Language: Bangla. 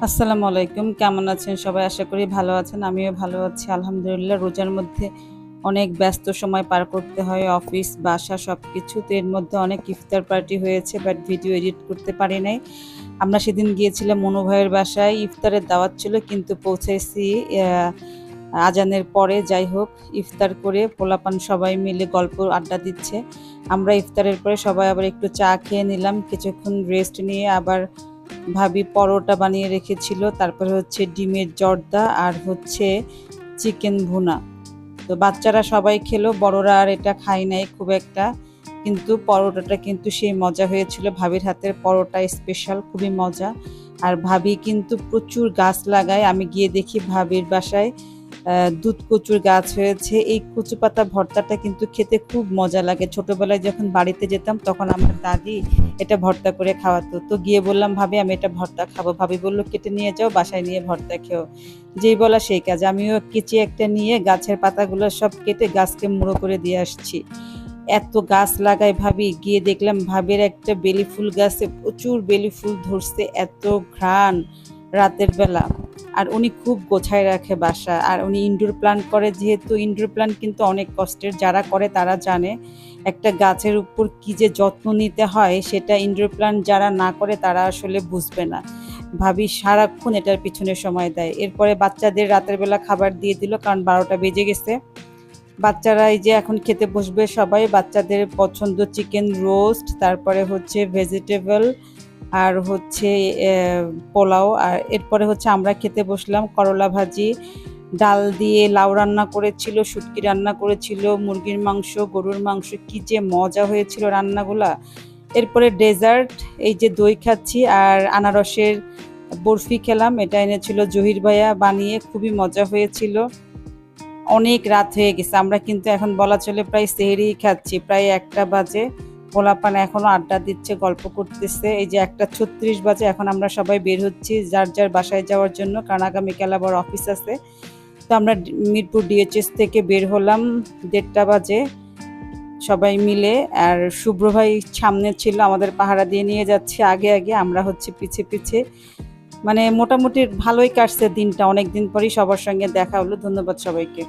আসসালামু আলাইকুম, কেমন আছেন সবাই? আশা করি ভালো আছেন। আমিও ভালো আছি আলহামদুলিল্লাহ। রোজার মধ্যে অনেক ব্যস্ত সময় পার করতে হয়, অফিস বাসা সব কিছু। তো এর মধ্যে অনেক ইফতার পার্টি হয়েছে, বাট ভিডিও এডিট করতে পারি নাই। আমরা সেদিন গিয়েছিলাম মনু ভাইয়ের বাসায়, ইফতারের দাওয়াত ছিল কিন্তু পৌঁছেছি আজানের পরে। যাই হোক, ইফতার করে পোলাপান সবাই মিলে গল্প আড্ডা দিচ্ছে। আমরা ইফতারের পরে সবাই আবার একটু চা খেয়ে নিলাম, কিছুক্ষণ রেস্ট নিয়ে আবার ভাবি পরোটা বানিয়ে রেখেছিল, তারপরে হচ্ছে ডিমের জর্দা আর হচ্ছে চিকেন ভুনা। তো বাচ্চারা সবাই খেলো, বড়রা আর এটা খাই নাই খুব একটা, কিন্তু পরোটাটা কিন্তু সেই মজা হয়েছিল। ভাবির হাতের পরোটা স্পেশাল, খুবই মজা। আর ভাবি কিন্তু প্রচুর গাছ লাগায়। আমি গিয়ে দেখি ভাবির বাসায় দুধ কচুর গাছ হয়েছে। এই কচু পাতা ভর্তাটা কিন্তু খেতে খুব মজা লাগে। ছোটবেলায় যখন বাড়িতে যেতাম তখন আমার দাদি এটা ভর্তা করে খাওয়াতো। তো গিয়ে বললাম, ভাবি আমি এটা ভর্তা খাবো। ভাবি বললো, কেটে নিয়ে যাও, বাসায় নিয়ে ভর্তা খেও। যেই বলা সেই কাজ, আমিও কেচি একটা নিয়ে গাছের পাতাগুলো সব কেটে গাছকে মুড়ো করে দিয়ে আসছি। এত গাছ লাগায় ভাবি, গিয়ে দেখলাম ভাবির একটা বেলি ফুল গাছে প্রচুর বেলি ফুল ধরছে, এত ঘ্রাণ রাতের বেলা। আর উনি খুব গোছায় রাখে বাসা, আর উনি ইনডোর প্ল্যান্ট করে। যেহেতু ইনডোর প্ল্যান্ট কিন্তু অনেক কষ্টের, যারা করে তারা জানে একটা গাছের উপর কি যে যত্ন নিতে হয়, সেটা ইনডোর প্ল্যান্ট যারা না করে তারা আসলে বুঝবে না। ভাবি সারাক্ষণ এটার পিছনে সময় দেয়। এরপরে বাচ্চাদের রাতের বেলা খাবার দিয়ে দিল, কারণ 12টা বেজে গেছে। বাচ্চারা এই যে এখন খেতে বসবে সবাই। বাচ্চাদের পছন্দ চিকেন রোস্ট, তারপরে হচ্ছে ভেজিটেবল, আর হচ্ছে পোলাও। আর এরপরে হচ্ছে আমরা খেতে বসলাম। করলা ভাজি, ডাল দিয়ে লাউ রান্না করেছিল, শুটকি রান্না করেছিল, মুরগির মাংস, গরুর মাংস, কি যে মজা হয়েছিল রান্নাগুলা। এরপরে ডেজার্ট, এই যে দই খাচ্ছি আর আনারসের বরফি খেলাম। এটা এনেছিল জহির ভাইয়া বানিয়ে, খুবই মজা হয়েছিল। অনেক রাত হয়ে গেছে, আমরা কিন্তু এখন বলা চলে প্রায় সেহরি খাচ্ছি, প্রায় 1টা বাজে। পোলাপান এখনো আড্ডা দিচ্ছে, গল্প করতেছে। এই যে 1টা 36 বাজে, এখন আমরা সবাই বের হচ্ছি যার যার বাসায় যাওয়ার জন্য, কারণ আগামীকাল আবার অফিস আছে। তো আমরা মিরপুর ডিএচএস থেকে বের হলাম 1:30 বাজে সবাই মিলে। আর শুভ্র ভাই সামনে ছিল, আমাদের পাহারা দিয়ে নিয়ে যাচ্ছে আগে আগে, আমরা হচ্ছে পিছে পিছে। মানে মোটামুটি ভালোই কাটছে দিনটা, অনেক দিন পরই সবার সঙ্গে দেখা হলো। ধন্যবাদ সবাইকে।